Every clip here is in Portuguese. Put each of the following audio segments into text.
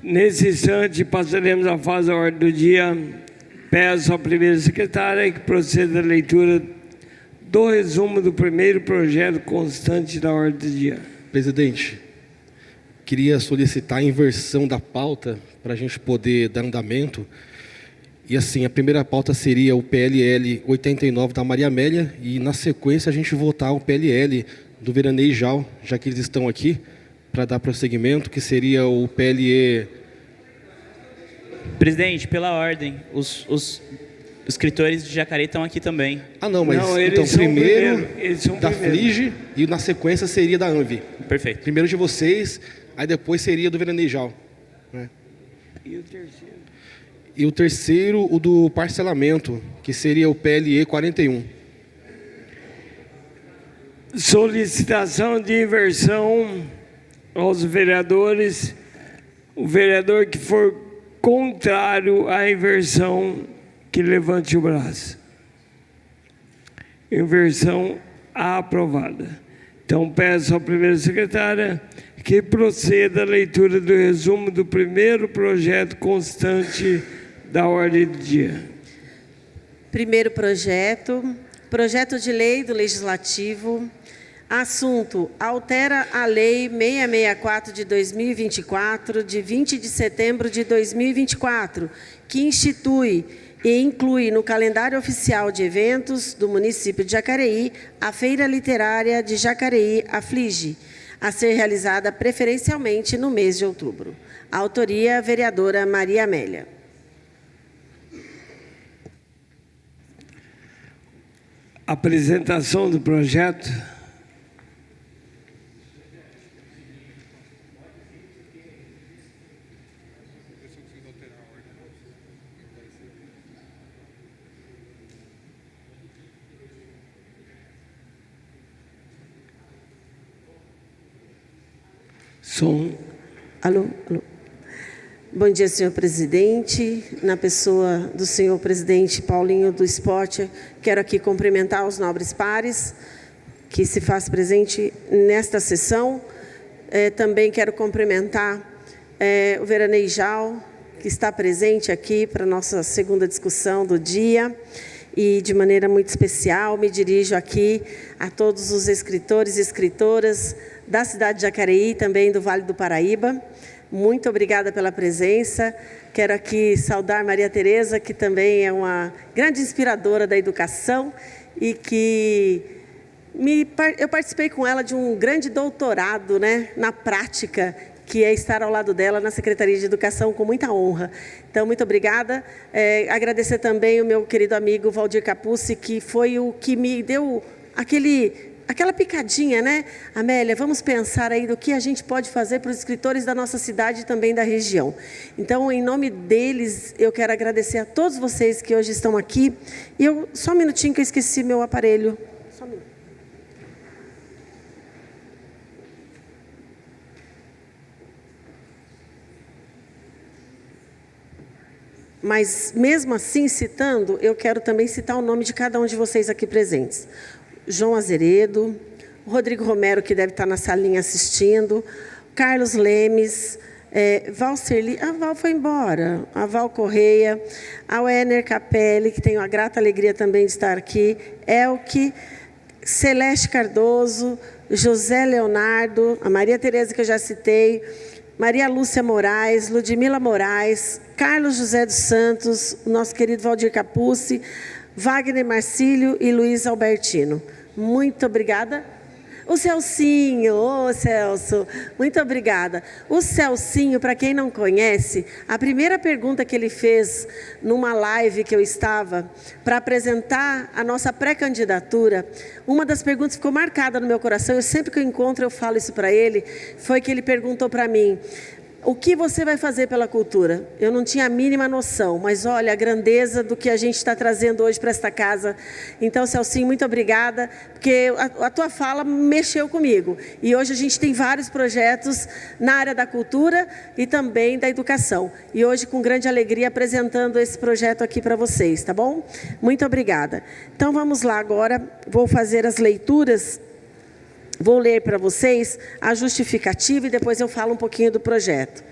Nesse instante, passaremos à fase da ordem do dia. Peço à primeira secretária que proceda à leitura do resumo do primeiro projeto constante da ordem do dia. Presidente, queria solicitar a inversão da pauta para a gente poder dar andamento. E assim, a primeira pauta seria o PLL 89 da Maria Amélia e na sequência a gente votar o PLL do Veranei Jal, já que eles estão aqui, para dar prosseguimento, que seria o PLE... Presidente, pela ordem, os escritores de Jacareí estão aqui também. Ah, não, mas Não, então primeiro da primeiro. FLIGE e na sequência seria da ANVI. Perfeito. Primeiro de vocês, aí depois seria do Veranei Jal, né? E o terceiro? E o terceiro, o do parcelamento, que seria o PLE 41. Solicitação de inversão aos vereadores. O vereador que for contrário à inversão, que levante o braço. Inversão aprovada. Então, peço à primeira secretária que proceda à leitura do resumo do primeiro projeto constante da ordem do dia. Primeiro projeto, projeto de lei do Legislativo. Assunto: altera a Lei 664 de 2024, de 20 de setembro de 2024, que institui e inclui no calendário oficial de eventos do município de Jacareí a Feira Literária de Jacareí, a FLIGE, a ser realizada preferencialmente no mês de outubro. A autoria, vereadora Maria Amélia. Apresentação do projeto. Som. Alô, alô. Bom dia, senhor presidente. Na pessoa do senhor presidente Paulinho do Esporte, quero aqui cumprimentar os nobres pares que se faz presente nesta sessão. Também quero cumprimentar o Veranei Jal, que está presente aqui para a nossa segunda discussão do dia. E, de maneira muito especial, me dirijo aqui a todos os escritores e escritoras da cidade de Jacareí, também do Vale do Paraíba. Muito obrigada pela presença. Quero aqui saudar Maria Tereza, que também é uma grande inspiradora da educação e que eu participei com ela de um grande doutorado, né, na prática, que é estar ao lado dela na Secretaria de Educação com muita honra. Então, muito obrigada. Agradecer também o meu querido amigo Valdir Capucci, que foi o que me deu aquela picadinha, né? Amélia, vamos pensar aí do que a gente pode fazer para os escritores da nossa cidade e também da região. Então, em nome deles, eu quero agradecer a todos vocês que hoje estão aqui. E só um minutinho que eu esqueci meu aparelho. Só um minuto. Mas, mesmo assim, citando, eu quero também citar o nome de cada um de vocês aqui presentes. João Azeredo, Rodrigo Romero, que deve estar na salinha assistindo, Carlos Lemes, Valcerli, a Val foi embora, a Val Correia, a Werner Capelli, que tenho a grata alegria também de estar aqui, Elke, Celeste Cardoso, José Leonardo, a Maria Tereza, que eu já citei, Maria Lúcia Moraes, Ludmila Moraes, Carlos José dos Santos, nosso querido Valdir Capucci, Wagner Marcílio e Luiz Albertino. Muito obrigada. O Celcinho, Celso, muito obrigada. O Celcinho, para quem não conhece, a primeira pergunta que ele fez numa live que eu estava, para apresentar a nossa pré-candidatura, uma das perguntas que ficou marcada no meu coração, eu sempre que eu encontro eu falo isso para ele, foi que ele perguntou para mim: o que você vai fazer pela cultura? Eu não tinha a mínima noção, mas olha a grandeza do que a gente está trazendo hoje para esta casa. Então, Celcinho, muito obrigada, porque a tua fala mexeu comigo. E hoje a gente tem vários projetos na área da cultura e também da educação. E hoje, com grande alegria, apresentando esse projeto aqui para vocês, tá bom? Muito obrigada. Então, vamos lá agora, vou fazer as leituras. Vou ler para vocês a justificativa e depois eu falo um pouquinho do projeto.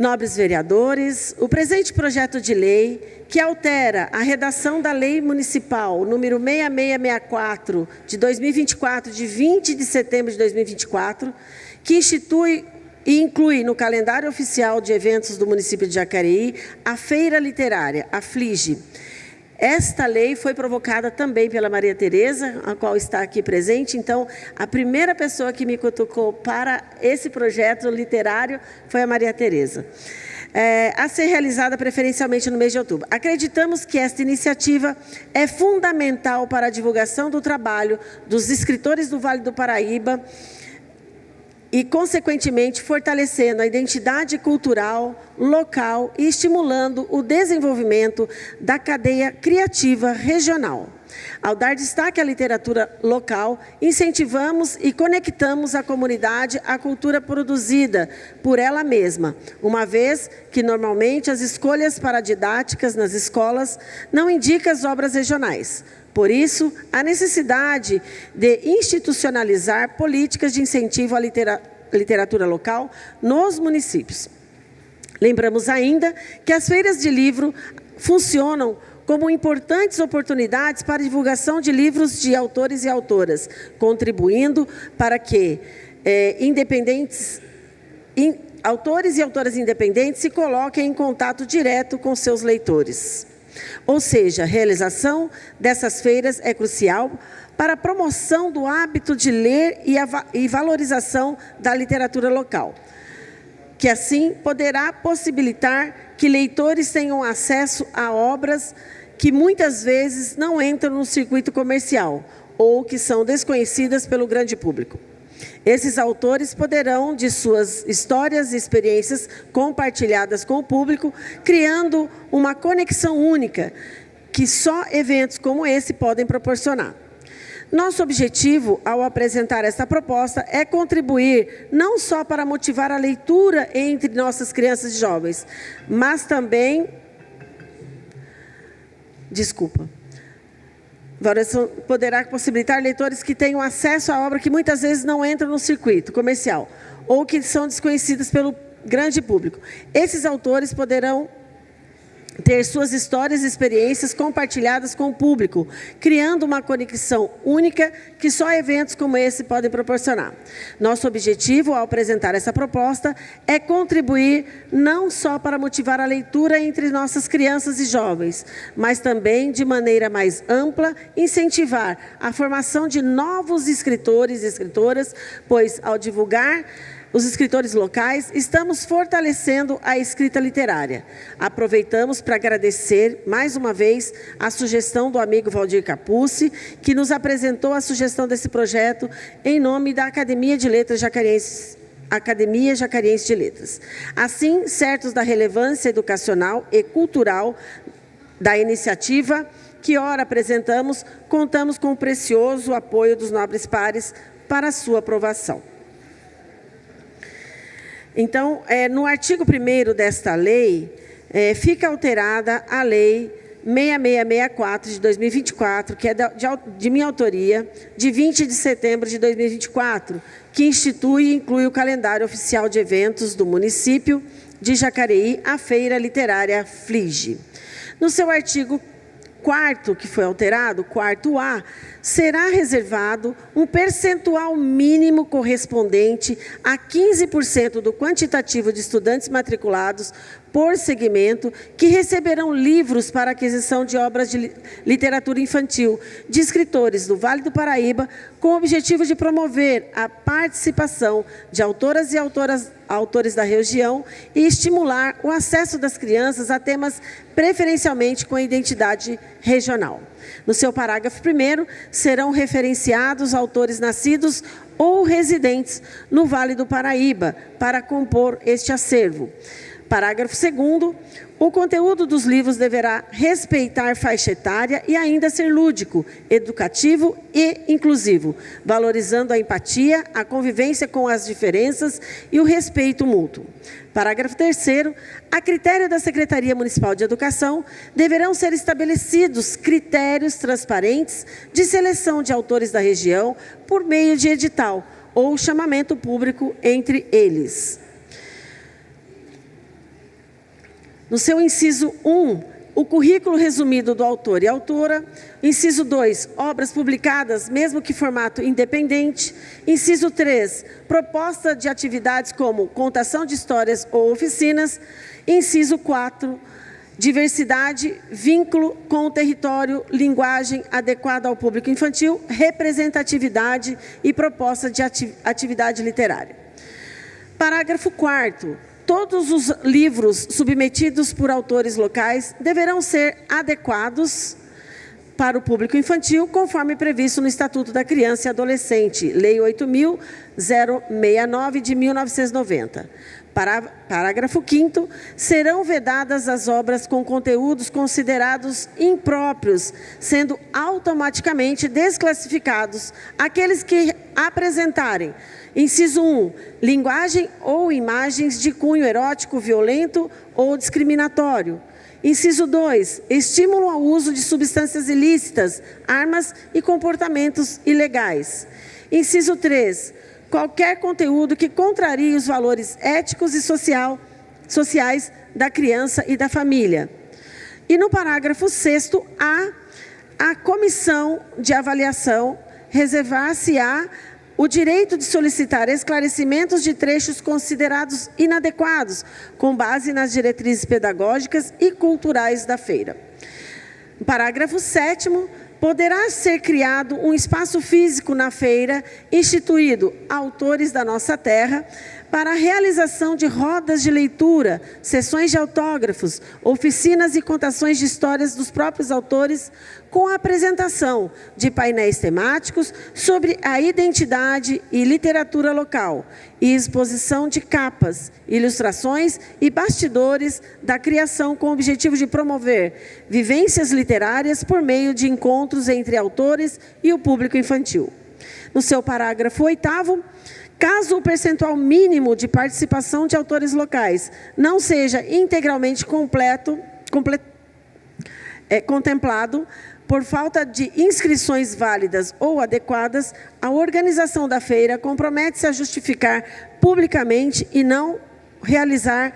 Nobres vereadores, o presente projeto de lei, que altera a redação da Lei Municipal número 6664 de 2024, de 20 de setembro de 2024, que institui e inclui no calendário oficial de eventos do município de Jacareí a Feira Literária, a FLIGE. Esta lei foi provocada também pela Maria Tereza, a qual está aqui presente. Então, a primeira pessoa que me cutucou para esse projeto literário foi a Maria Tereza. A ser realizada preferencialmente no mês de outubro. Acreditamos que esta iniciativa é fundamental para a divulgação do trabalho dos escritores do Vale do Paraíba e, consequentemente, fortalecendo a identidade cultural local e estimulando o desenvolvimento da cadeia criativa regional. Ao dar destaque à literatura local, incentivamos e conectamos a comunidade à cultura produzida por ela mesma, uma vez que, normalmente, as escolhas paradidáticas nas escolas não indicam as obras regionais. Por isso, a necessidade de institucionalizar políticas de incentivo à literatura local nos municípios. Lembramos ainda que as feiras de livro funcionam como importantes oportunidades para a divulgação de livros de autores e autoras, contribuindo para que autores e autoras independentes se coloquem em contato direto com seus leitores. Ou seja, a realização dessas feiras é crucial para a promoção do hábito de ler e valorização da literatura local, que assim poderá possibilitar que leitores tenham acesso a obras que muitas vezes não entram no circuito comercial ou que são desconhecidas pelo grande público. Esses autores poderão, de suas histórias e experiências compartilhadas com o público, criando uma conexão única que só eventos como esse podem proporcionar. Nosso objetivo, ao apresentar esta proposta, é contribuir não só para motivar a leitura entre nossas crianças e jovens, mas também... poderá possibilitar leitores que tenham acesso à obra que muitas vezes não entram no circuito comercial ou que são desconhecidas pelo grande público. Esses autores poderão ter suas histórias e experiências compartilhadas com o público, criando uma conexão única que só eventos como esse podem proporcionar. Nosso objetivo, ao apresentar essa proposta, é contribuir não só para motivar a leitura entre nossas crianças e jovens, mas também, de maneira mais ampla, incentivar a formação de novos escritores e escritoras, pois, ao divulgar os escritores locais, estamos fortalecendo a escrita literária. Aproveitamos para agradecer, mais uma vez, a sugestão do amigo Valdir Capucci, que nos apresentou a sugestão desse projeto em nome da Academia de Letras Jacariense, Academia Jacariense de Letras. Assim, certos da relevância educacional e cultural da iniciativa que ora apresentamos, contamos com o precioso apoio dos nobres pares para a sua aprovação. Então, no artigo 1º desta lei, fica alterada a Lei 6664 de 2024, que é de minha autoria, de 20 de setembro de 2024, que institui e inclui o calendário oficial de eventos do município de Jacareí, a Feira Literária FLIGE. No seu artigo 4º, que foi alterado, 4A, será reservado um percentual mínimo correspondente a 15% do quantitativo de estudantes matriculados por segmento que receberão livros para aquisição de obras de literatura infantil de escritores do Vale do Paraíba, com o objetivo de promover a participação de autoras e autores da região e estimular o acesso das crianças a temas preferencialmente com identidade regional. No seu parágrafo 1º, serão referenciados autores nascidos ou residentes no Vale do Paraíba para compor este acervo. Parágrafo 2º, o conteúdo dos livros deverá respeitar faixa etária e ainda ser lúdico, educativo e inclusivo, valorizando a empatia, a convivência com as diferenças e o respeito mútuo. Parágrafo 3º, a critério da Secretaria Municipal de Educação, deverão ser estabelecidos critérios transparentes de seleção de autores da região por meio de edital ou chamamento público entre eles. No seu inciso 1, o currículo resumido do autor e autora. Inciso 2, obras publicadas, mesmo que formato independente. Inciso 3, proposta de atividades como contação de histórias ou oficinas. Inciso 4, diversidade, vínculo com o território, linguagem adequada ao público infantil, representatividade e proposta de atividade literária. Parágrafo 4º. Todos os livros submetidos por autores locais deverão ser adequados para o público infantil, conforme previsto no Estatuto da Criança e Adolescente, Lei 8.069, de 1990. Parágrafo 5º. Serão vedadas as obras com conteúdos considerados impróprios, sendo automaticamente desclassificados aqueles que apresentarem: inciso 1, linguagem ou imagens de cunho erótico, violento ou discriminatório. Inciso 2, estímulo ao uso de substâncias ilícitas, armas e comportamentos ilegais. Inciso 3, qualquer conteúdo que contrarie os valores éticos e sociais da criança e da família. E no parágrafo 6º, a comissão de avaliação reservar-se-á o direito de solicitar esclarecimentos de trechos considerados inadequados, com base nas diretrizes pedagógicas e culturais da feira. Parágrafo 7º, poderá ser criado um espaço físico na feira, instituído Autores da Nossa Terra, para a realização de rodas de leitura, sessões de autógrafos, oficinas e contações de histórias dos próprios autores, com a apresentação de painéis temáticos sobre a identidade e literatura local, e exposição de capas, ilustrações e bastidores da criação, com o objetivo de promover vivências literárias por meio de encontros entre autores e o público infantil. No seu parágrafo 8º, caso o percentual mínimo de participação de autores locais não seja integralmente contemplado, por falta de inscrições válidas ou adequadas, a organização da feira compromete-se a justificar publicamente e não realizar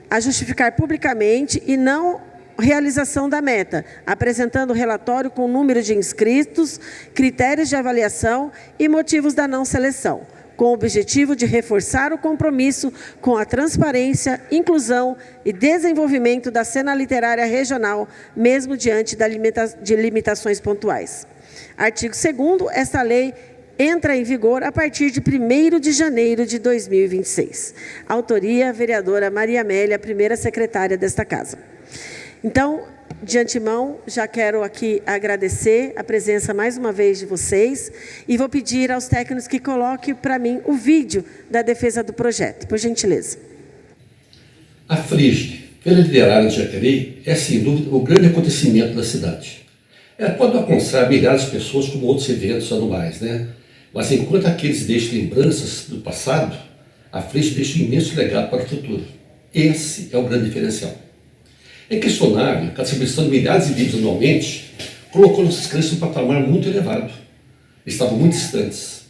a justificar publicamente e não realização da meta, apresentando relatório com número de inscritos, critérios de avaliação e motivos da não seleção, com o objetivo de reforçar o compromisso com a transparência, inclusão e desenvolvimento da cena literária regional, mesmo diante de limitações pontuais. Artigo 2º, esta lei entra em vigor a partir de 1º de janeiro de 2026. Autoria, vereadora Maria Amélia, primeira secretária desta casa. Então, de antemão, já quero aqui agradecer a presença mais uma vez de vocês e vou pedir aos técnicos que coloquem para mim o vídeo da defesa do projeto, por gentileza. A FLIGE, Feira Literária de Jacareí, é sem dúvida o grande acontecimento da cidade. Ela pode alcançar milhares de pessoas como outros eventos anuais, né? Mas enquanto aqueles deixam lembranças do passado, a FLIGE deixa um imenso legado para o futuro. Esse é o grande diferencial. É questionável que a distribuição de milhares de livros anualmente colocou nossos crianças em um patamar muito elevado. Estavam muito distantes.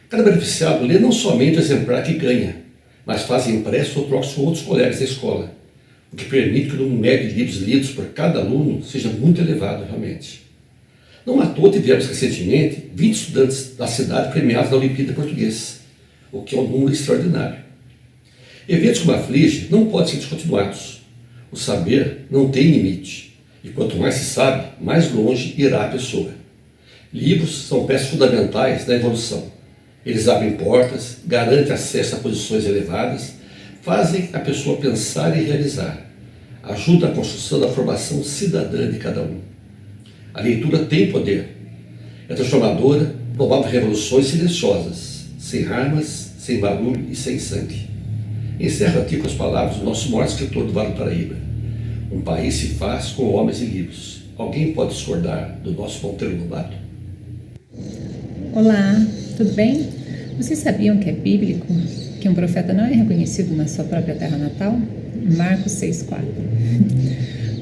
Cada beneficiado lê não somente o exemplar que ganha, mas faz empréstimo ou troca com outros colegas da escola, o que permite que o número médio de livros lidos por cada aluno seja muito elevado realmente. Não à toa tivemos recentemente 20 estudantes da cidade premiados na Olimpíada Portuguesa, o que é um número extraordinário. Eventos como a FLIGE não podem ser descontinuados. O saber não tem limite, e quanto mais se sabe, mais longe irá a pessoa. Livros são peças fundamentais da evolução. Eles abrem portas, garantem acesso a posições elevadas, fazem a pessoa pensar e realizar, ajudam a construção da formação cidadã de cada um. A leitura tem poder, é transformadora, promove revoluções silenciosas, sem armas, sem barulho e sem sangue. Encerro aqui com as palavras do nosso maior escritor do Vale do Paraíba. Um país se faz com homens e livros. Alguém pode discordar do nosso Monteiro Lobato? Olá, tudo bem? Vocês sabiam que é bíblico que um profeta não é reconhecido na sua própria terra natal? Marcos 6,4.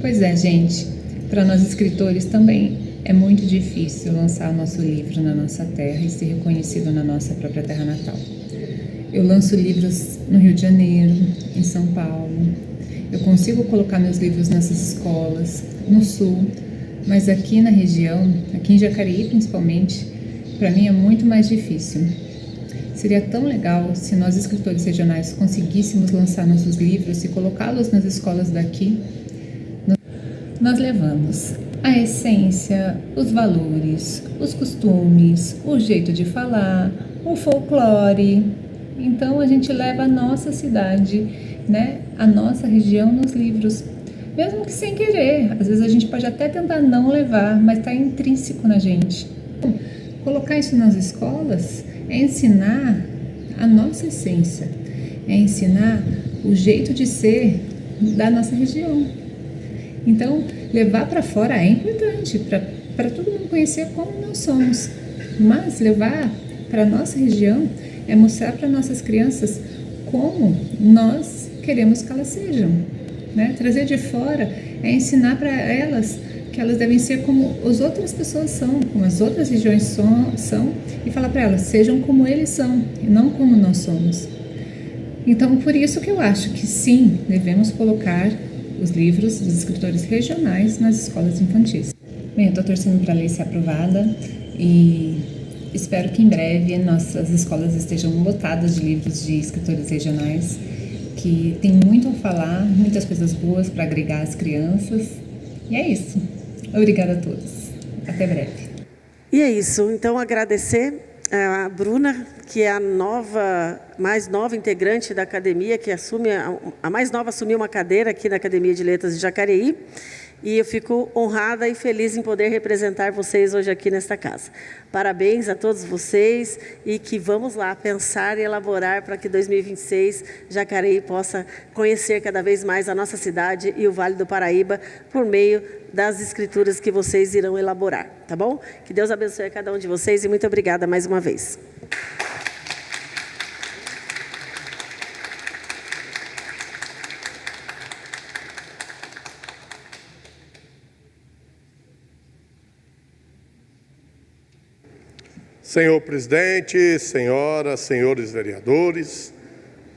Pois é, gente, para nós escritores também é muito difícil lançar o nosso livro na nossa terra e ser reconhecido na nossa própria terra natal. Eu lanço livros no Rio de Janeiro, em São Paulo. Eu consigo colocar meus livros nessas escolas, no Sul, mas aqui na região, aqui em Jacareí principalmente, para mim é muito mais difícil. Seria tão legal se nós, escritores regionais, conseguíssemos lançar nossos livros e colocá-los nas escolas daqui. Nós levamos a essência, os valores, os costumes, o jeito de falar, o folclore. Então a gente leva a nossa cidade, né, a nossa região nos livros, mesmo que sem querer. Às vezes a gente pode até tentar não levar, mas está intrínseco na gente. Colocar isso nas escolas é ensinar a nossa essência, é ensinar o jeito de ser da nossa região. Então, levar para fora é importante, para todo mundo conhecer como nós somos. Mas levar para a nossa região é mostrar para nossas crianças como nós queremos que elas sejam. Né? Trazer de fora é ensinar para elas que elas devem ser como as outras pessoas são, como as outras regiões são, e falar para elas, sejam como eles são, e não como nós somos. Então, por isso que eu acho que sim, devemos colocar os livros dos escritores regionais nas escolas infantis. Bem, eu estou torcendo para a lei ser aprovada e espero que em breve nossas escolas estejam lotadas de livros de escritores regionais, que tem muito a falar, muitas coisas boas para agregar às crianças. E é isso. Obrigada a todos. Até breve. E é isso. Então, agradecer a Bruna, que é a mais nova integrante da academia, que a mais nova assumiu uma cadeira aqui na Academia de Letras de Jacareí. E eu fico honrada e feliz em poder representar vocês hoje aqui nesta casa. Parabéns a todos vocês e que vamos lá pensar e elaborar para que 2026 Jacareí possa conhecer cada vez mais a nossa cidade e o Vale do Paraíba por meio das escrituras que vocês irão elaborar, tá bom? Que Deus abençoe a cada um de vocês e muito obrigada mais uma vez. Senhor presidente, senhoras, senhores vereadores,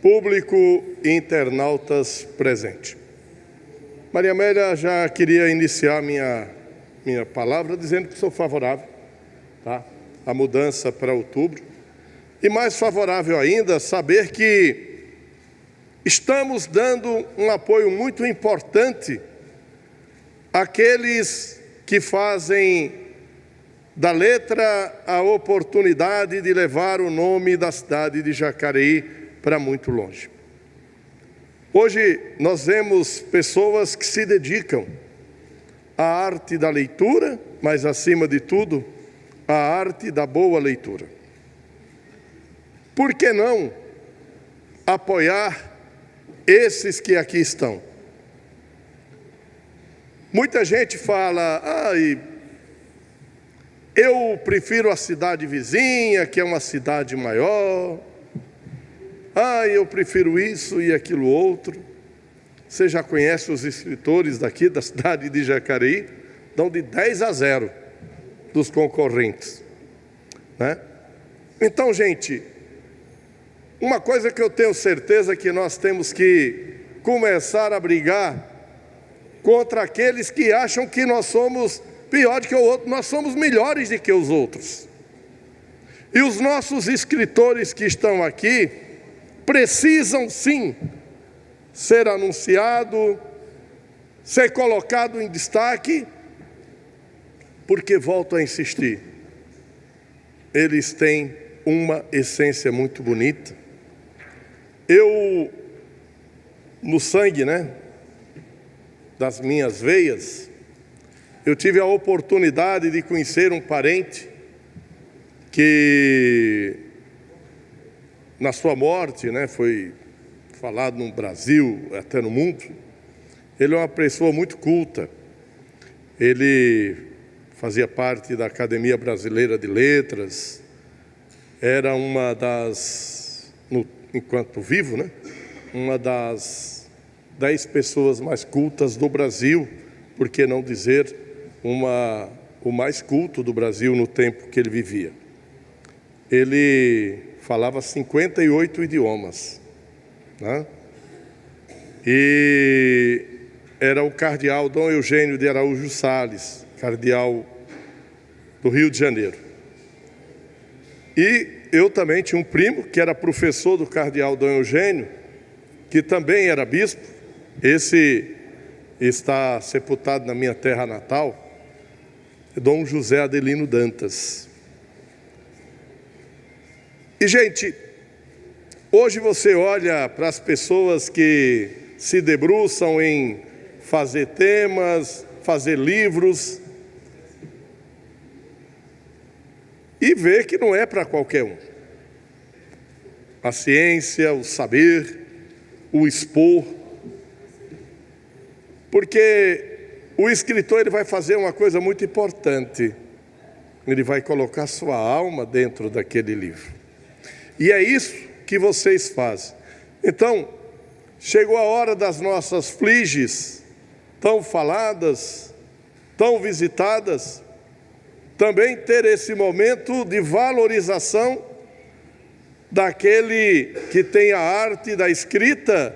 público e internautas presentes. Maria Amélia, já queria iniciar minha palavra dizendo que sou favorável, tá, à mudança para outubro. E mais favorável ainda, saber que estamos dando um apoio muito importante àqueles que fazem da letra a oportunidade de levar o nome da cidade de Jacareí para muito longe. Hoje nós vemos pessoas que se dedicam à arte da leitura, mas acima de tudo, à arte da boa leitura. Por que não apoiar esses que aqui estão? Muita gente fala, eu prefiro a cidade vizinha, que é uma cidade maior. Eu prefiro isso e aquilo outro. Você já conhece os escritores daqui da cidade de Jacareí? Dão de 10-0 dos concorrentes, né? Então, gente, uma coisa que eu tenho certeza que nós temos que começar a brigar contra aqueles que acham que nós somos pior do que o outro, nós somos melhores do que os outros. E os nossos escritores que estão aqui precisam sim ser anunciado, ser colocado em destaque, porque, volto a insistir, eles têm uma essência muito bonita. Eu, no sangue, né, das minhas veias, eu tive a oportunidade de conhecer um parente que, na sua morte, né, foi falado no Brasil, até no mundo. Ele é uma pessoa muito culta. Ele fazia parte da Academia Brasileira de Letras, era uma das, enquanto vivo, né, uma das 10 pessoas mais cultas do Brasil, por que não dizer o mais culto do Brasil no tempo que ele vivia. Ele falava 58 idiomas, né? e era o cardeal Dom Eugênio de Araújo Salles, cardeal do Rio de Janeiro. E eu também tinha um primo que era professor do cardeal Dom Eugênio, que também era bispo. Esse está sepultado na minha terra natal, Dom José Adelino Dantas. E, gente, hoje você olha para as pessoas que se debruçam em fazer temas, fazer livros, e vê que não é para qualquer um. A ciência, o saber, o expor. Porque o escritor ele vai fazer uma coisa muito importante. Ele vai colocar sua alma dentro daquele livro. E é isso que vocês fazem. Então, chegou a hora das nossas fliges, tão faladas, tão visitadas, também ter esse momento de valorização daquele que tem a arte da escrita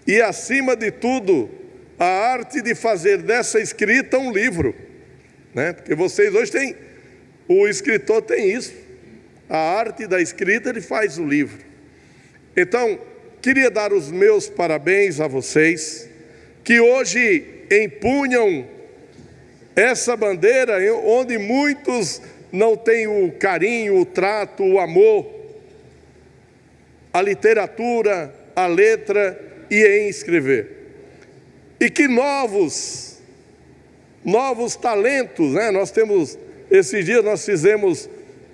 e, acima de tudo, a arte de fazer dessa escrita um livro, né? Porque vocês hoje têm, o escritor tem isso, a arte da escrita, ele faz o livro. Então, queria dar os meus parabéns a vocês, que hoje empunham essa bandeira onde muitos não têm o carinho, o trato, o amor, a literatura, a letra e em escrever. E que novos talentos, né? Nós temos, esses dias nós fizemos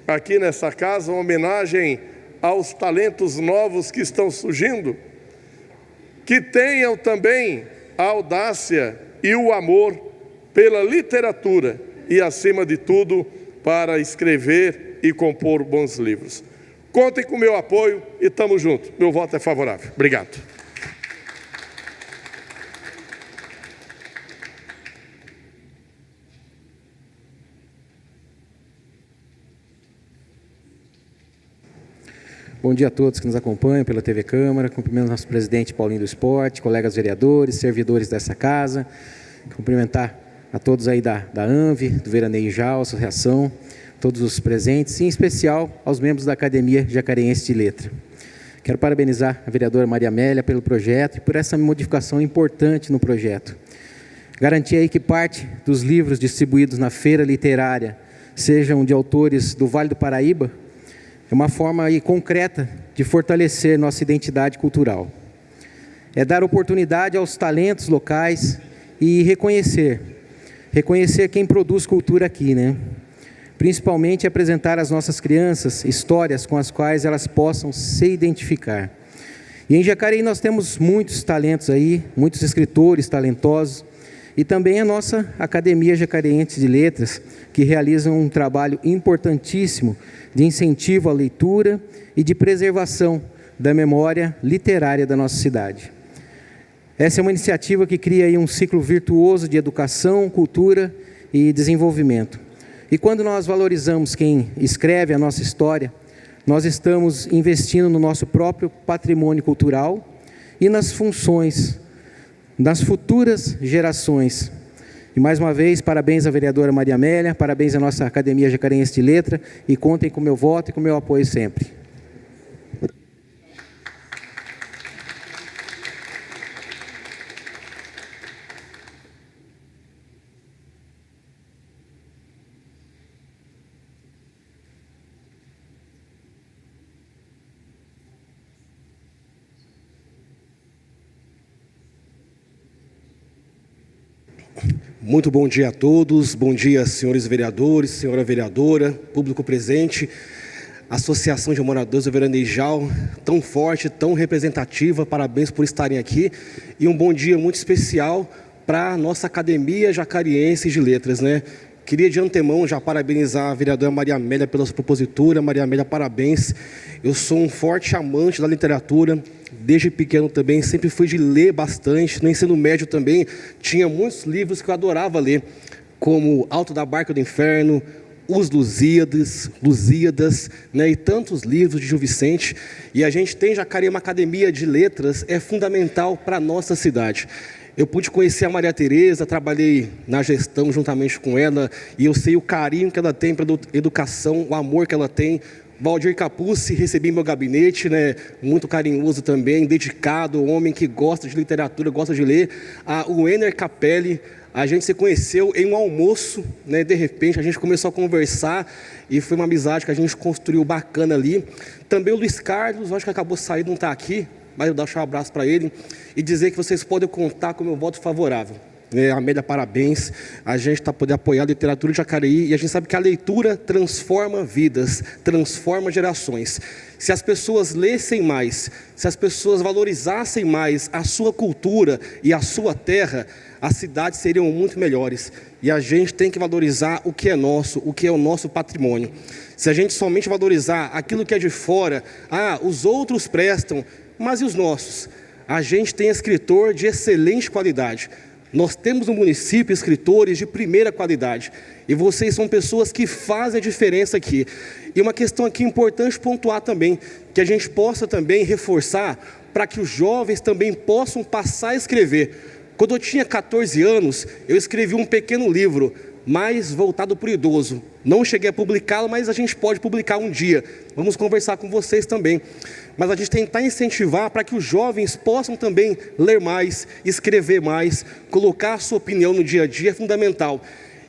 aqui nessa casa uma homenagem aos talentos novos que estão surgindo, que tenham também a audácia e o amor pela literatura e, acima de tudo, para escrever e compor bons livros. Contem com o meu apoio e estamos juntos. Meu voto é favorável. Obrigado. Bom dia a todos que nos acompanham pela TV Câmara. Cumprimento nosso presidente Paulinho do Esporte, colegas vereadores, servidores dessa casa. Cumprimentar a todos aí da ANV, do Veraneio Jal, associação, todos os presentes, e em especial aos membros da Academia Jacareense de Letra. Quero parabenizar a vereadora Maria Amélia pelo projeto e por essa modificação importante no projeto. Garantir aí que parte dos livros distribuídos na feira literária sejam de autores do Vale do Paraíba, é uma forma aí concreta de fortalecer nossa identidade cultural. É dar oportunidade aos talentos locais e reconhecer quem produz cultura aqui, né? Principalmente apresentar às nossas crianças histórias com as quais elas possam se identificar. E em Jacareí nós temos muitos talentos aí, muitos escritores talentosos, e também a nossa Academia Jacareense de Letras, que realizam um trabalho importantíssimo de incentivo à leitura e de preservação da memória literária da nossa cidade. Essa é uma iniciativa que cria aí um ciclo virtuoso de educação, cultura e desenvolvimento. E quando nós valorizamos quem escreve a nossa história, nós estamos investindo no nosso próprio patrimônio cultural e nas funções das futuras gerações. E mais uma vez, parabéns à vereadora Maria Amélia, parabéns à nossa Academia Jacareense de Letra, e contem com o meu voto e com o meu apoio sempre. Muito bom dia a todos, bom dia senhores vereadores, senhora vereadora, público presente, Associação de Moradores do Veranejal, tão forte, tão representativa, parabéns por estarem aqui, e um bom dia muito especial para a nossa Academia Jacareense de Letras, né? Queria de antemão já parabenizar a vereadora Maria Amélia pela sua propositura. Maria Amélia, parabéns. Eu sou um forte amante da literatura, desde pequeno também, sempre fui de ler bastante. No ensino médio também, tinha muitos livros que eu adorava ler, como Alto da Barca do Inferno, Os Lusíadas, né, e tantos livros de Gil Vicente. E a gente tem em Jacareí uma academia de letras, é fundamental para a nossa cidade. Eu pude conhecer a Maria Tereza, trabalhei na gestão juntamente com ela, e eu sei o carinho que ela tem pela educação, o amor que ela tem. Valdir Capucci, recebi meu gabinete, né, muito carinhoso também, dedicado, um homem que gosta de literatura, gosta de ler. O Ener Capelli, a gente se conheceu em um almoço, né, de repente a gente começou a conversar e foi uma amizade que a gente construiu bacana ali. Também o Luiz Carlos, acho que acabou saindo, não está aqui, mas eu deixo um abraço para ele e dizer que vocês podem contar com o meu voto favorável. Amélia, parabéns. A gente está podendo apoiar a literatura de Jacareí e a gente sabe que a leitura transforma vidas, transforma gerações. Se as pessoas lessem mais, se as pessoas valorizassem mais a sua cultura e a sua terra, as cidades seriam muito melhores. E a gente tem que valorizar o que é nosso, o que é o nosso patrimônio. Se a gente somente valorizar aquilo que é de fora, os outros prestam, mas e os nossos? A gente tem escritor de excelente qualidade. Nós temos no município escritores de primeira qualidade. E vocês são pessoas que fazem a diferença aqui. E uma questão aqui importante pontuar também, que a gente possa também reforçar para que os jovens também possam passar a escrever. Quando eu tinha 14 anos, eu escrevi um pequeno livro, mais voltado para o idoso. Não cheguei a publicá-lo, mas a gente pode publicar um dia. Vamos conversar com vocês também. Mas a gente tentar incentivar para que os jovens possam também ler mais, escrever mais, colocar a sua opinião no dia a dia é fundamental.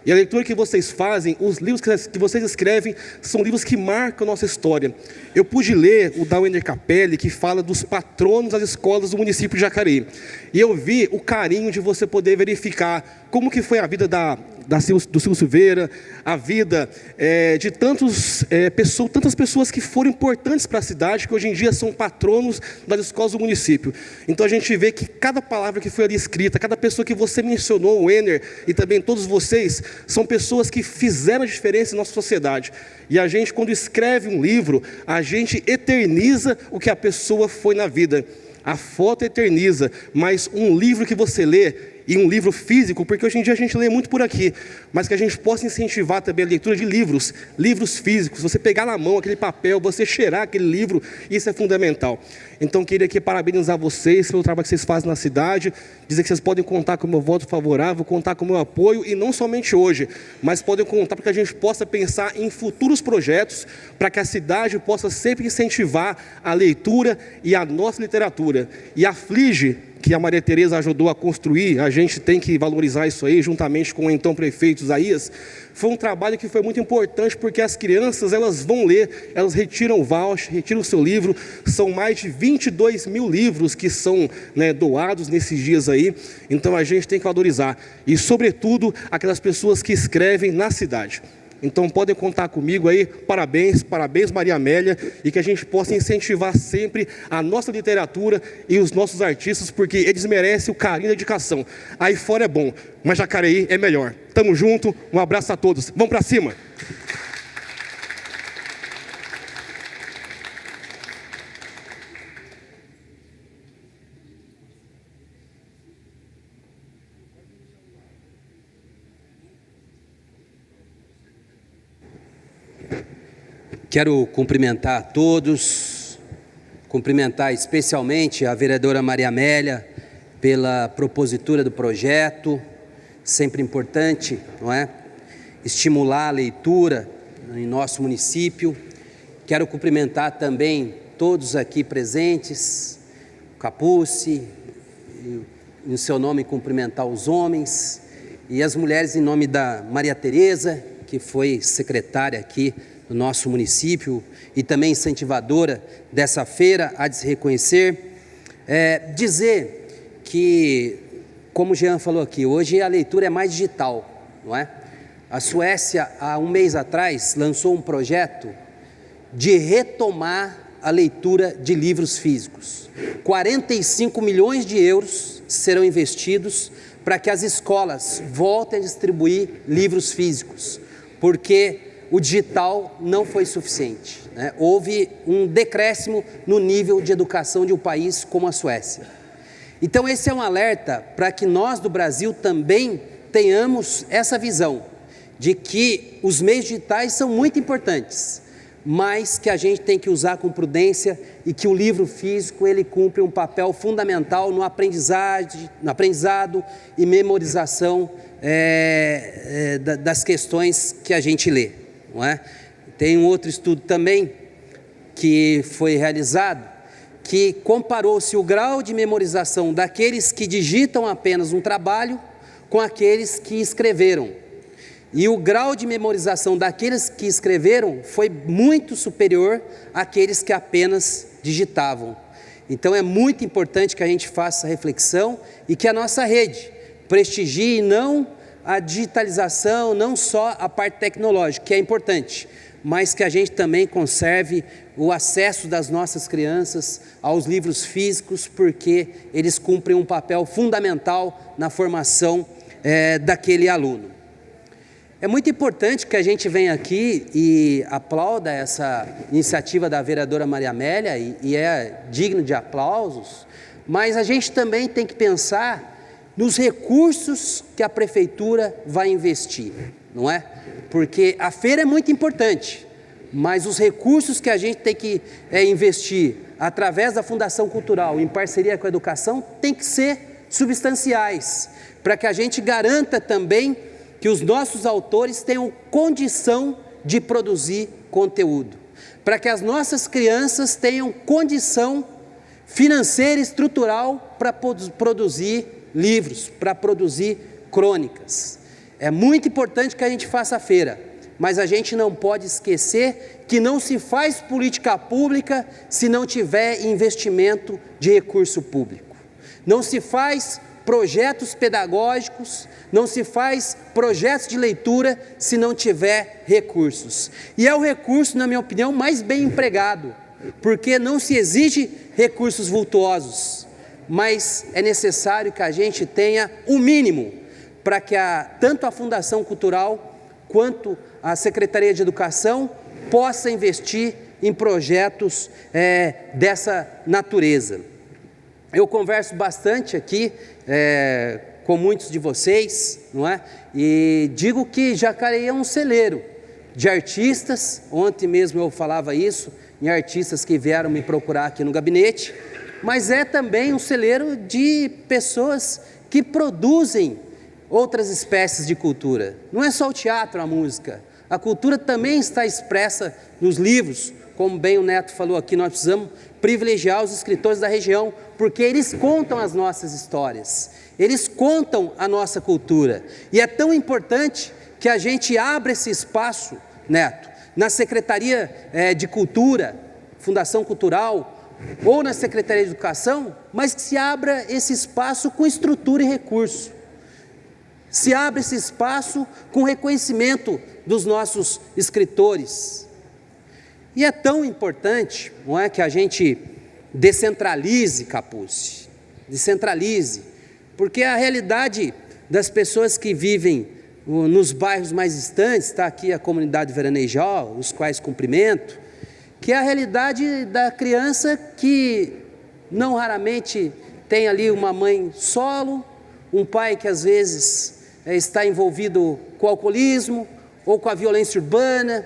E a leitura que vocês fazem, os livros que vocês escrevem, são livros que marcam a nossa história. Eu pude ler o da Ener Capelli, que fala dos patronos das escolas do município de Jacareí. E eu vi o carinho de você poder verificar como que foi a vida do Silvio Silveira, a vida de tantas pessoas que foram importantes para a cidade, que hoje em dia são patronos das escolas do município. Então a gente vê que cada palavra que foi ali escrita, cada pessoa que você mencionou, o Ener e também todos vocês, são pessoas que fizeram a diferença em nossa sociedade. E a gente, quando escreve um livro, a gente eterniza o que a pessoa foi na vida. A foto eterniza, mas um livro que você lê, e um livro físico, porque hoje em dia a gente lê muito por aqui, mas que a gente possa incentivar também a leitura de livros físicos, você pegar na mão aquele papel, você cheirar aquele livro, isso é fundamental. Então queria aqui parabenizar vocês pelo trabalho que vocês fazem na cidade, dizer que vocês podem contar com o meu voto favorável, contar com o meu apoio, e não somente hoje, mas podem contar para que a gente possa pensar em futuros projetos, para que a cidade possa sempre incentivar a leitura e a nossa literatura. E aflige que a Maria Tereza ajudou a construir, a gente tem que valorizar isso aí, juntamente com o então prefeito Isaías. Foi um trabalho que foi muito importante, porque as crianças, elas vão ler, elas retiram o voucher, retiram o seu livro, são mais de 22 mil livros que são, né, doados nesses dias aí, então a gente tem que valorizar, e sobretudo, aquelas pessoas que escrevem na cidade. Então podem contar comigo aí, parabéns Maria Amélia, e que a gente possa incentivar sempre a nossa literatura e os nossos artistas, porque eles merecem o carinho e a dedicação. Aí fora é bom, mas Jacareí é melhor. Tamo junto, um abraço a todos, vamos para cima! Quero cumprimentar a todos, cumprimentar especialmente a vereadora Maria Amélia pela propositura do projeto, sempre importante, não é? Estimular a leitura em nosso município. Quero cumprimentar também todos aqui presentes, Capucci, em seu nome cumprimentar os homens e as mulheres em nome da Maria Tereza, que foi secretária aqui do nosso município e também incentivadora dessa feira, há de se reconhecer. Dizer que, como o Jean falou aqui, hoje a leitura é mais digital, não é? A Suécia, há um mês atrás, lançou um projeto de retomar a leitura de livros físicos. 45 milhões de euros serão investidos para que as escolas voltem a distribuir livros físicos, porque o digital não foi suficiente, né? Houve um decréscimo no nível de educação de um país como a Suécia. Então esse é um alerta para que nós do Brasil também tenhamos essa visão, de que os meios digitais são muito importantes, mas que a gente tem que usar com prudência e que o livro físico ele cumpre um papel fundamental no aprendizado e memorização das questões que a gente lê, não é? Tem um outro estudo também que foi realizado, que comparou-se o grau de memorização daqueles que digitam apenas um trabalho com aqueles que escreveram. E o grau de memorização daqueles que escreveram foi muito superior àqueles que apenas digitavam. Então é muito importante que a gente faça essa reflexão e que a nossa rede prestigie não a digitalização, não só a parte tecnológica, que é importante, mas que a gente também conserve o acesso das nossas crianças aos livros físicos, porque eles cumprem um papel fundamental na formação daquele aluno. É muito importante que a gente venha aqui e aplauda essa iniciativa da vereadora Maria Amélia, e é digno de aplausos, mas a gente também tem que pensar nos recursos que a prefeitura vai investir, não é? Porque a feira é muito importante, mas os recursos que a gente tem que investir através da Fundação Cultural, em parceria com a educação, tem que ser substanciais, para que a gente garanta também que os nossos autores tenham condição de produzir conteúdo, para que as nossas crianças tenham condição financeira e estrutural para produzir livros, para produzir crônicas. É muito importante que a gente faça a feira, mas a gente não pode esquecer que não se faz política pública se não tiver investimento de recurso público. Não se faz projetos pedagógicos, não se faz projetos de leitura se não tiver recursos. E é o recurso, na minha opinião, mais bem empregado, porque não se exige recursos vultuosos, mas é necessário que a gente tenha o mínimo para que tanto a Fundação Cultural quanto a Secretaria de Educação possa investir em projetos dessa natureza. Eu converso bastante aqui com muitos de vocês, não é? E digo que Jacareí é um celeiro de artistas. Ontem mesmo eu falava isso em artistas que vieram me procurar aqui no gabinete, mas é também um celeiro de pessoas que produzem outras espécies de cultura. Não é só o teatro, a música. A cultura também está expressa nos livros. Como bem o Neto falou aqui, nós precisamos privilegiar os escritores da região, porque eles contam as nossas histórias, eles contam a nossa cultura. E é tão importante que a gente abra esse espaço, Neto, na Secretaria de Cultura, Fundação Cultural, ou na Secretaria de Educação, mas que se abra esse espaço com estrutura e recurso. Se abra esse espaço com reconhecimento dos nossos escritores. E é tão importante, não é, que a gente descentralize, Capuzzi, descentralize, porque a realidade das pessoas que vivem nos bairros mais distantes, está aqui a comunidade Veranejal, os quais cumprimento, que é a realidade da criança que não raramente tem ali uma mãe solo, um pai que às vezes está envolvido com o alcoolismo, ou com a violência urbana,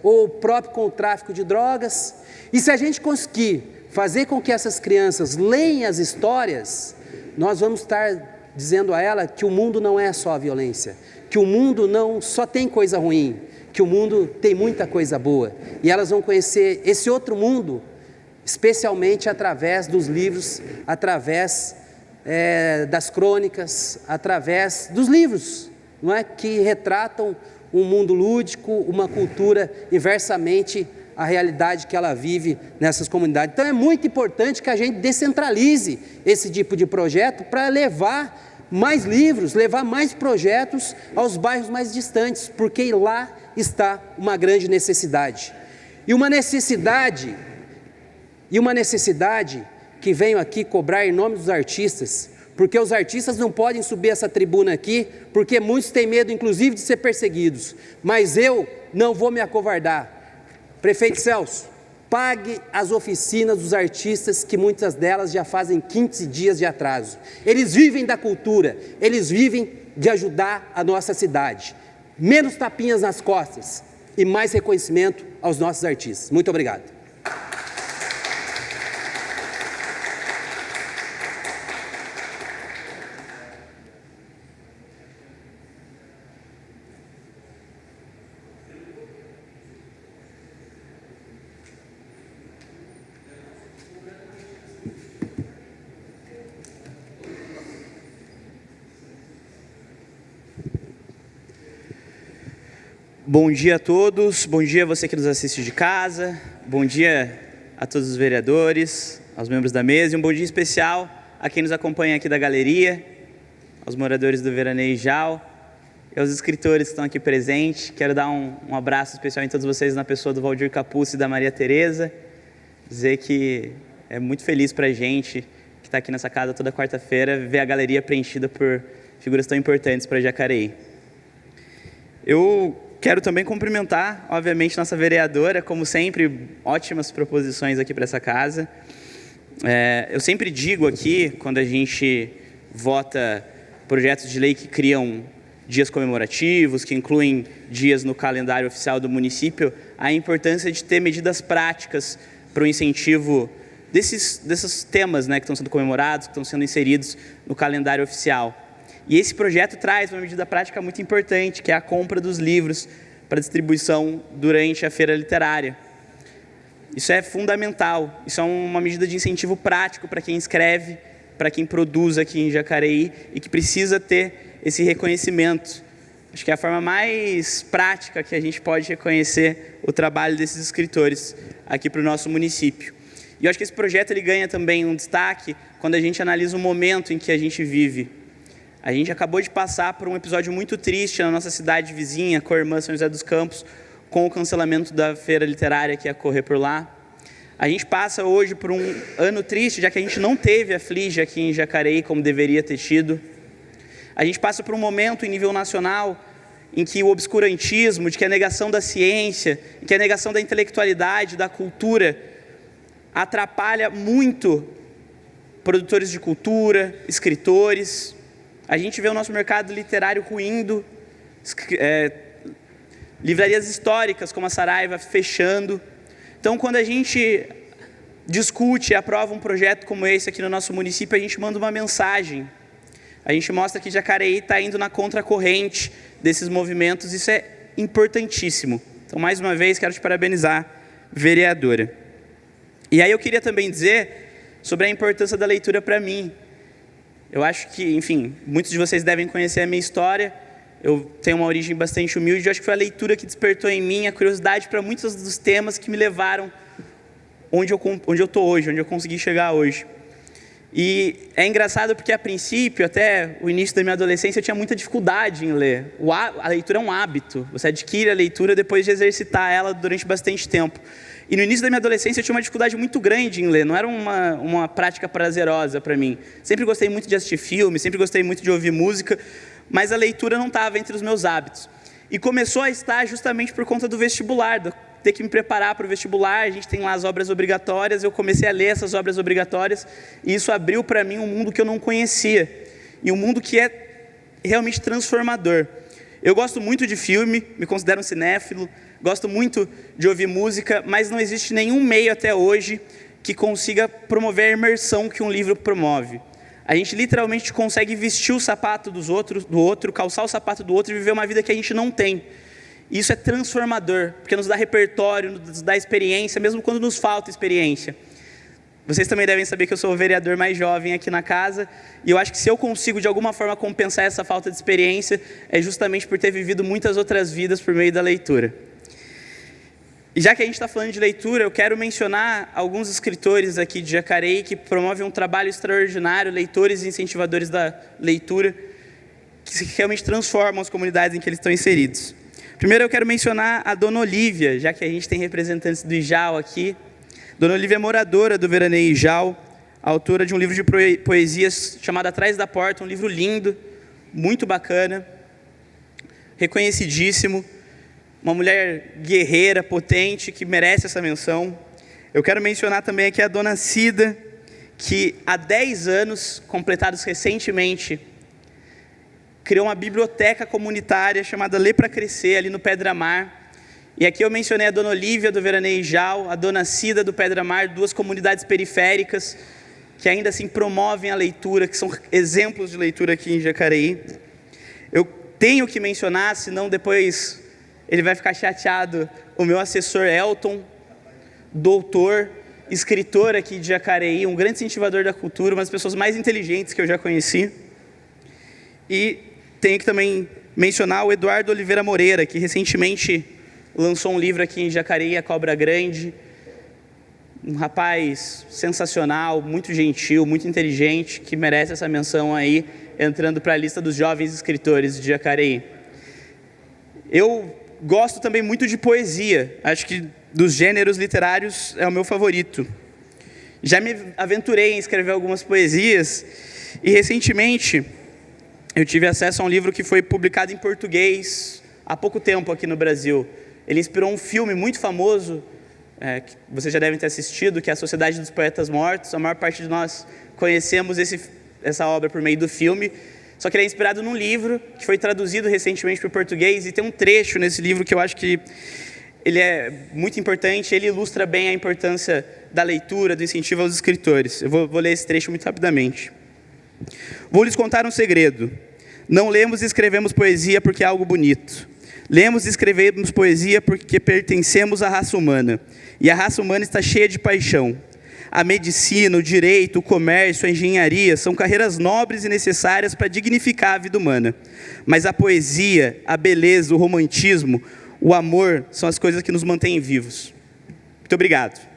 ou próprio com o tráfico de drogas. E se a gente conseguir fazer com que essas crianças leiam as histórias, nós vamos estar dizendo a ela que o mundo não é só a violência, que o mundo não só tem coisa ruim, que o mundo tem muita coisa boa. E elas vão conhecer esse outro mundo, especialmente através dos livros, através das crônicas, através dos livros, não é? Que retratam um mundo lúdico, uma cultura inversamente à realidade que ela vive nessas comunidades. Então é muito importante que a gente descentralize esse tipo de projeto para levar mais livros, levar mais projetos aos bairros mais distantes, porque lá está uma grande necessidade. E uma necessidade que venho aqui cobrar em nome dos artistas, porque os artistas não podem subir essa tribuna aqui, porque muitos têm medo, inclusive, de ser perseguidos, mas eu não vou me acovardar. Prefeito Celso, pague as oficinas dos artistas, que muitas delas já fazem 15 dias de atraso. Eles vivem da cultura, eles vivem de ajudar a nossa cidade. menos tapinhas nas costas e mais reconhecimento aos nossos artistas. Muito obrigado. Bom dia a todos, bom dia a você que nos assiste de casa, bom dia a todos os vereadores, aos membros da mesa e um bom dia especial a quem nos acompanha aqui da galeria, aos moradores do Veraneio Jal e aos escritores que estão aqui presentes. Quero dar um abraço especial em todos vocês na pessoa do Valdir Capuzzi e da Maria Tereza, dizer que é muito feliz para a gente que está aqui nessa casa toda quarta-feira ver a galeria preenchida por figuras tão importantes para Jacareí. Eu quero também cumprimentar, obviamente, nossa vereadora, como sempre, ótimas proposições aqui para essa casa. Eu sempre digo aqui, quando a gente vota projetos de lei que criam dias comemorativos, que incluem dias no calendário oficial do município, a importância de ter medidas práticas para o incentivo desses temas, né, que estão sendo comemorados, que estão sendo inseridos no calendário oficial. E esse projeto traz uma medida prática muito importante, que é a compra dos livros para distribuição durante a feira literária. Isso é fundamental, isso é uma medida de incentivo prático para quem escreve, para quem produz aqui em Jacareí e que precisa ter esse reconhecimento. Acho que é a forma mais prática que a gente pode reconhecer o trabalho desses escritores aqui para o nosso município. E eu acho que esse projeto ele ganha também um destaque quando a gente analisa o momento em que a gente vive. A gente acabou de passar por um episódio muito triste na nossa cidade vizinha, Coirmã, São José dos Campos, com o cancelamento da feira literária que ia correr por lá. A gente passa hoje por um ano triste, já que a gente não teve a FLIGE aqui em Jacareí, como deveria ter tido. A gente passa por um momento em nível nacional em que o obscurantismo, de que a negação da ciência, em que a negação da intelectualidade, da cultura, atrapalha muito produtores de cultura, escritores. A gente vê o nosso mercado literário ruindo, livrarias históricas como a Saraiva fechando. Então, quando a gente discute e aprova um projeto como esse aqui no nosso município, a gente manda uma mensagem. A gente mostra que Jacareí está indo na contracorrente desses movimentos, isso é importantíssimo. Então, mais uma vez, quero te parabenizar, vereadora. E aí eu queria também dizer sobre a importância da leitura para mim. Eu acho que, enfim, muitos de vocês devem conhecer a minha história. Eu tenho uma origem bastante humilde. Eu acho que foi a leitura que despertou em mim a curiosidade para muitos dos temas que me levaram onde eu estou hoje, onde eu consegui chegar hoje. E é engraçado porque, a princípio, até o início da minha adolescência, eu tinha muita dificuldade em ler. A leitura é um hábito. Você adquire a leitura depois de exercitar ela durante bastante tempo. E no início da minha adolescência eu tinha uma dificuldade muito grande em ler, não era uma prática prazerosa para mim. Sempre gostei muito de assistir filme, sempre gostei muito de ouvir música, mas a leitura não estava entre os meus hábitos. E começou a estar justamente por conta do vestibular, de ter que me preparar para o vestibular. A gente tem lá as obras obrigatórias, eu comecei a ler essas obras obrigatórias e isso abriu para mim um mundo que eu não conhecia, e um mundo que é realmente transformador. Eu gosto muito de filme, me considero um cinéfilo, gosto muito de ouvir música, mas não existe nenhum meio até hoje que consiga promover a imersão que um livro promove. A gente literalmente consegue vestir o sapato do outro, calçar o sapato do outro e viver uma vida que a gente não tem. E isso é transformador, porque nos dá repertório, nos dá experiência, mesmo quando nos falta experiência. Vocês também devem saber que eu sou o vereador mais jovem aqui na casa, e eu acho que se eu consigo de alguma forma compensar essa falta de experiência, é justamente por ter vivido muitas outras vidas por meio da leitura. E já que a gente está falando de leitura, eu quero mencionar alguns escritores aqui de Jacareí que promovem um trabalho extraordinário, leitores e incentivadores da leitura, que realmente transformam as comunidades em que eles estão inseridos. Primeiro eu quero mencionar a Dona Olívia, já que a gente tem representantes do IJAL aqui. Dona Olívia é moradora do Veraneio Jal, autora de um livro de poesias chamado Atrás da Porta, um livro lindo, muito bacana, reconhecidíssimo, uma mulher guerreira, potente, que merece essa menção. Eu quero mencionar também aqui a Dona Cida, que há 10 anos, completados recentemente, criou uma biblioteca comunitária chamada Lê para Crescer, ali no Pedra Mar. E aqui eu mencionei a Dona Olívia, do Veraneio Jal, a Dona Cida, do Pedra Mar, 2 comunidades periféricas, que ainda assim promovem a leitura, que são exemplos de leitura aqui em Jacareí. Eu tenho que mencionar, senão depois ele vai ficar chateado, o meu assessor Elton, doutor, escritor aqui de Jacareí, um grande incentivador da cultura, uma das pessoas mais inteligentes que eu já conheci. E tenho que também mencionar o Eduardo Oliveira Moreira, que recentemente lançou um livro aqui em Jacareí, A Cobra Grande. Um rapaz sensacional, muito gentil, muito inteligente, que merece essa menção aí, entrando para a lista dos jovens escritores de Jacareí. Eu gosto também muito de poesia, acho que dos gêneros literários é o meu favorito. Já me aventurei em escrever algumas poesias e recentemente eu tive acesso a um livro que foi publicado em português há pouco tempo aqui no Brasil. Ele inspirou um filme muito famoso, que vocês já devem ter assistido, que é A Sociedade dos Poetas Mortos. A maior parte de nós conhecemos essa obra por meio do filme, só que ele é inspirado num livro que foi traduzido recentemente para o português, e tem um trecho nesse livro que eu acho que ele é muito importante, ele ilustra bem a importância da leitura, do incentivo aos escritores. Eu vou ler esse trecho muito rapidamente. Vou lhes contar um segredo. Não lemos e escrevemos poesia porque é algo bonito. Lemos e escrevemos poesia porque pertencemos à raça humana. E a raça humana está cheia de paixão. A medicina, o direito, o comércio, a engenharia são carreiras nobres e necessárias para dignificar a vida humana. Mas a poesia, a beleza, o romantismo, o amor são as coisas que nos mantêm vivos. Muito obrigado.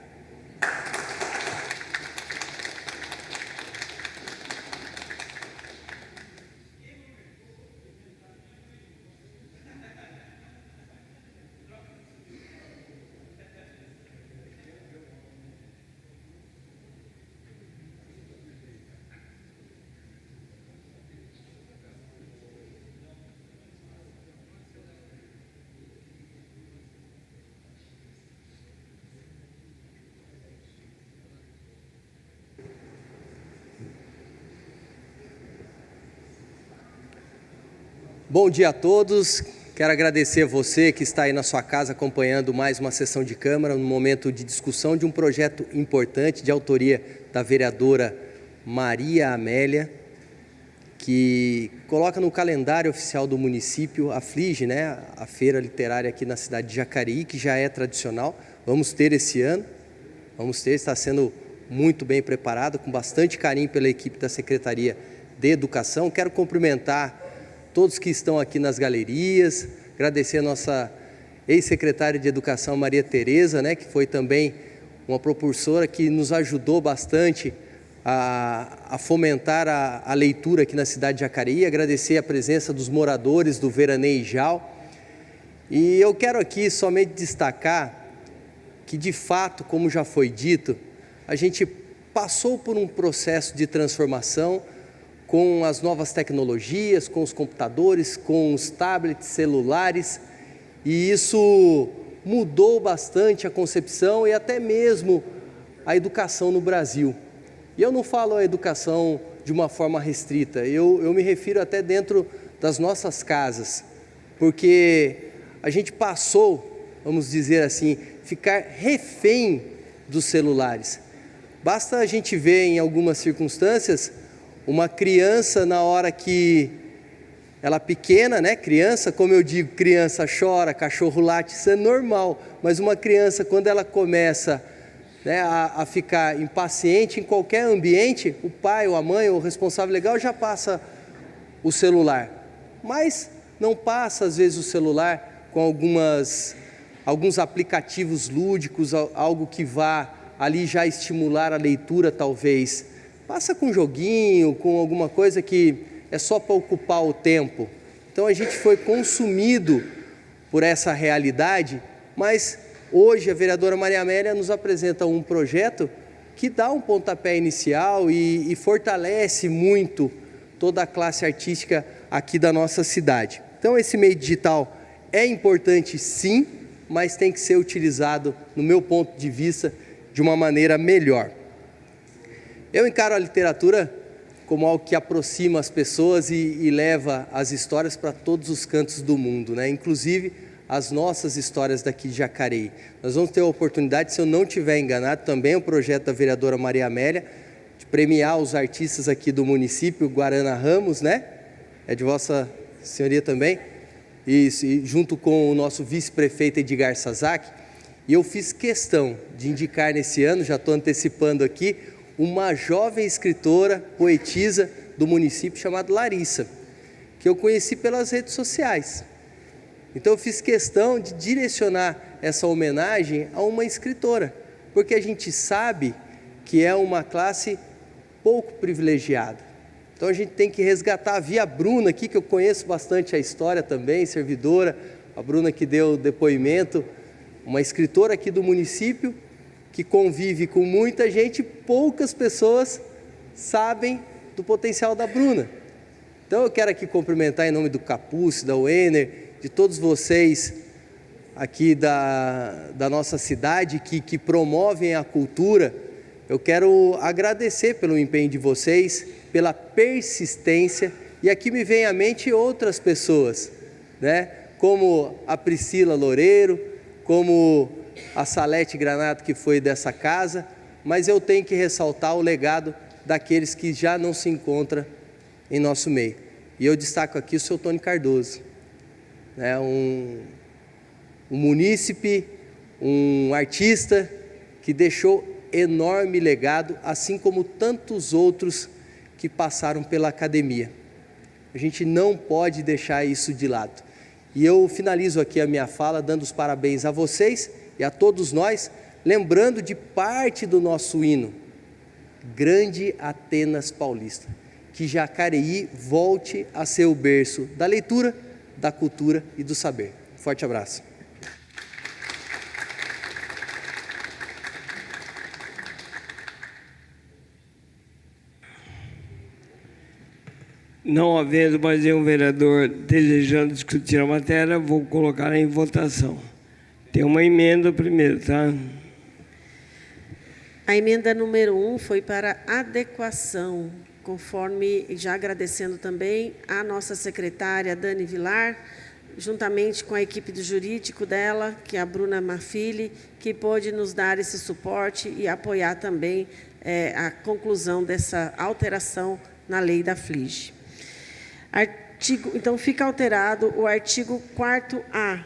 Bom dia a todos, quero agradecer a você que está aí na sua casa acompanhando mais uma sessão de Câmara, no momento de discussão de um projeto importante de autoria da vereadora Maria Amélia, que coloca no calendário oficial do município a FLIGE, né, a feira literária aqui na cidade de Jacareí, que já é tradicional. Vamos ter esse ano, está sendo muito bem preparado, com bastante carinho pela equipe da Secretaria de Educação. Quero cumprimentar todos que estão aqui nas galerias, agradecer a nossa ex-secretária de Educação, Maria Tereza, né, que foi também uma propulsora que nos ajudou bastante a fomentar a leitura aqui na cidade de Jacareí, agradecer a presença dos moradores do Veraneio Jal. E eu quero aqui somente destacar que, de fato, como já foi dito, a gente passou por um processo de transformação com as novas tecnologias, com os computadores, com os tablets, celulares, e isso mudou bastante a concepção e até mesmo a educação no Brasil. E eu não falo a educação de uma forma restrita, eu me refiro até dentro das nossas casas, porque a gente passou, vamos dizer assim, ficar refém dos celulares. Basta a gente ver em algumas circunstâncias uma criança, na hora que ela é pequena, né? Criança, como eu digo, criança chora, cachorro late, isso é normal. Mas uma criança, quando ela começa, né, a ficar impaciente em qualquer ambiente, o pai ou a mãe ou o responsável legal já passa o celular. Mas não passa, às vezes, o celular com alguns aplicativos lúdicos, algo que vá ali já estimular a leitura, talvez. Passa com um joguinho, com alguma coisa que é só para ocupar o tempo. Então a gente foi consumido por essa realidade, mas hoje a vereadora Maria Amélia nos apresenta um projeto que dá um pontapé inicial e fortalece muito toda a classe artística aqui da nossa cidade. Então esse meio digital é importante sim, mas tem que ser utilizado, no meu ponto de vista, de uma maneira melhor. Eu encaro a literatura como algo que aproxima as pessoas e leva as histórias para todos os cantos do mundo, né? Inclusive as nossas histórias daqui de Jacareí. Nós vamos ter a oportunidade, se eu não estiver enganado, também é um projeto da vereadora Maria Amélia, de premiar os artistas aqui do município, Guarana Ramos, né? É de Vossa Senhoria também, isso, e junto com o nosso vice-prefeito Edgar Sazak. E eu fiz questão de indicar nesse ano, já estou antecipando aqui, uma jovem escritora, poetisa do município chamada Larissa, que eu conheci pelas redes sociais. Então eu fiz questão de direcionar essa homenagem a uma escritora, porque a gente sabe que é uma classe pouco privilegiada. Então a gente tem que resgatar via a Bruna aqui, que eu conheço bastante a história também, servidora, a Bruna que deu depoimento, uma escritora aqui do município, que convive com muita gente, poucas pessoas sabem do potencial da Bruna. Então eu quero aqui cumprimentar em nome do Capuz, da Wener, de todos vocês aqui da nossa cidade que promovem a cultura. Eu quero agradecer pelo empenho de vocês, pela persistência, e aqui me vem à mente outras pessoas, né? Como a Priscila Loureiro, como a Salete Granato, que foi dessa casa, mas eu tenho que ressaltar o legado daqueles que já não se encontram em nosso meio. E eu destaco aqui o seu Tony Cardoso, né? Um munícipe, um artista que deixou enorme legado, assim como tantos outros que passaram pela academia. A gente não pode deixar isso de lado. E eu finalizo aqui a minha fala dando os parabéns a vocês e a todos nós, lembrando de parte do nosso hino, Grande Atenas Paulista, que Jacareí volte a ser o berço da leitura, da cultura e do saber. Forte abraço. Não havendo mais nenhum vereador desejando discutir a matéria, vou colocar em votação. Tem uma emenda primeiro, tá? A emenda número 1 foi para adequação, conforme, já agradecendo também a nossa secretária Dani Vilar, juntamente com a equipe do jurídico dela, que é a Bruna Marfili, que pôde nos dar esse suporte e apoiar também a conclusão dessa alteração na lei da FLIGE. Então, fica alterado o artigo 4º-A.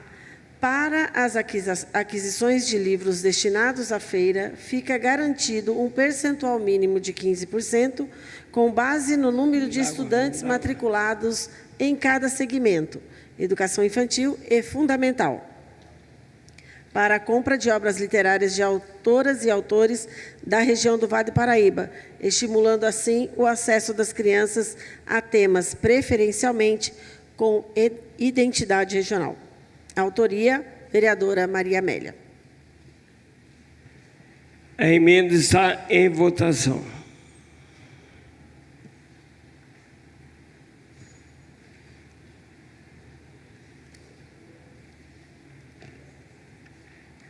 Para as aquisições de livros destinados à feira, fica garantido um percentual mínimo de 15%, com base no número de estudantes matriculados em cada segmento, educação infantil e fundamental, para a compra de obras literárias de autoras e autores da região do Vale do Paraíba, estimulando assim o acesso das crianças a temas preferencialmente com identidade regional. Autoria, vereadora Maria Amélia. A emenda está em votação.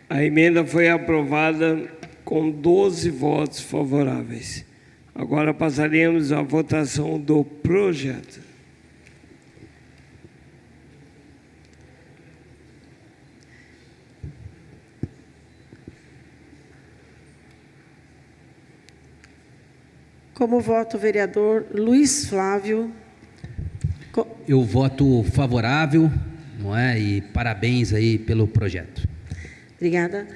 A emenda foi aprovada com 12 votos favoráveis. Agora passaremos à votação do projeto. Como voto o vereador Luiz Flávio. Eu voto favorável, não é? E parabéns aí pelo projeto. Obrigada.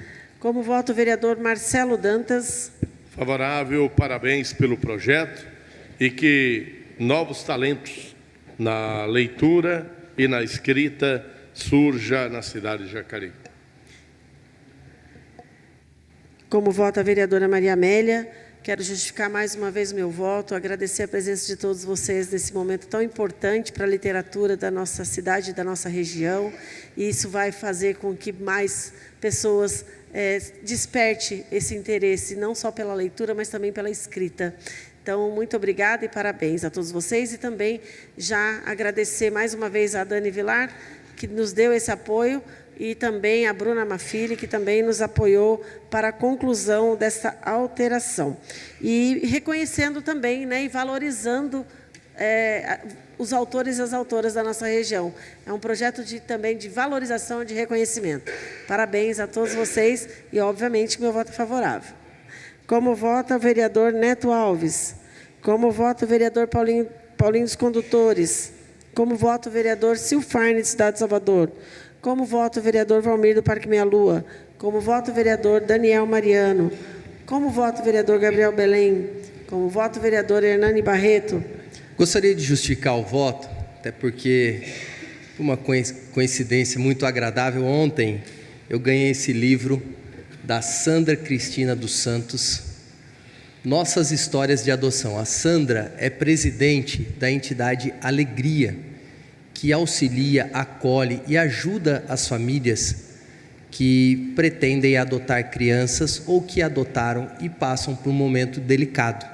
Como voto o vereador Marcelo Dantas. Favorável, parabéns pelo projeto e que novos talentos na leitura e na escrita surja na cidade de Jacareí. Como voto a vereadora Maria Amélia, quero justificar mais uma vez o meu voto, agradecer a presença de todos vocês nesse momento tão importante para a literatura da nossa cidade, da nossa região, e isso vai fazer com que mais pessoas desperte esse interesse, não só pela leitura, mas também pela escrita. Então, muito obrigada e parabéns a todos vocês, e também já agradecer mais uma vez a Dani Vilar que nos deu esse apoio, e também a Bruna Mafili, que também nos apoiou para a conclusão dessa alteração. E reconhecendo também, né, e valorizando os autores e as autoras da nossa região. É um projeto também de valorização e de reconhecimento. Parabéns a todos vocês e, obviamente, meu voto é favorável. Como vota o vereador Neto Alves? Como vota o vereador Paulinho dos Condutores? Como vota o vereador Silfarne, de Cidade de Salvador? Como vota o vereador Valmir, do Parque Meia Lua? Como vota o vereador Daniel Mariano? Como vota o vereador Gabriel Belém? Como vota o vereador Hernani Barreto? Gostaria de justificar o voto, até porque, por uma coincidência muito agradável, ontem eu ganhei esse livro da Sandra Cristina dos Santos, Nossas Histórias de Adoção. A Sandra é presidente da entidade Alegria, que auxilia, acolhe e ajuda as famílias que pretendem adotar crianças ou que adotaram e passam por um momento delicado.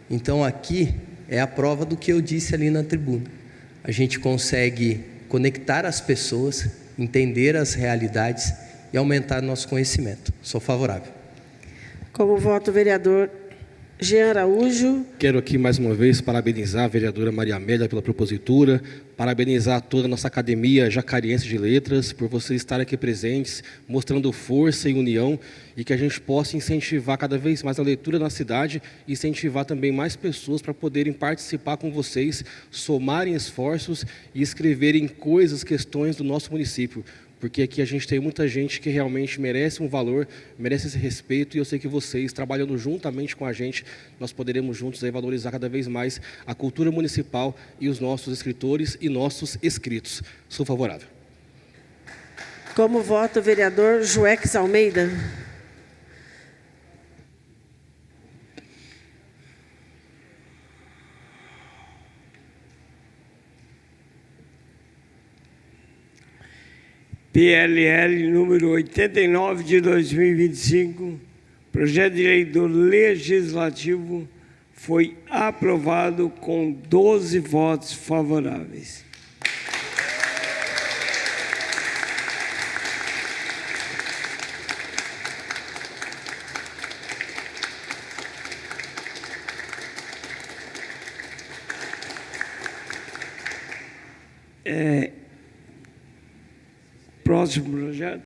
Então aqui é a prova do que eu disse ali na tribuna. A gente consegue conectar as pessoas, entender as realidades e aumentar nosso conhecimento. Sou favorável. Como vota o vereador Jean Araújo? Quero aqui mais uma vez parabenizar a vereadora Maria Amélia pela propositura, parabenizar toda a nossa academia jacariense de letras por vocês estarem aqui presentes, mostrando força e união, e que a gente possa incentivar cada vez mais a leitura na cidade e incentivar também mais pessoas para poderem participar com vocês, somarem esforços e escreverem coisas, questões do nosso município. Porque aqui a gente tem muita gente que realmente merece um valor, merece esse respeito, e eu sei que vocês, trabalhando juntamente com a gente, nós poderemos juntos aí valorizar cada vez mais a cultura municipal e os nossos escritores e nossos escritos. Sou favorável. Como vota o vereador Joex Almeida? PLL número 89 de 2025, projeto de lei do Legislativo, foi aprovado com 12 votos favoráveis. Próximo projeto.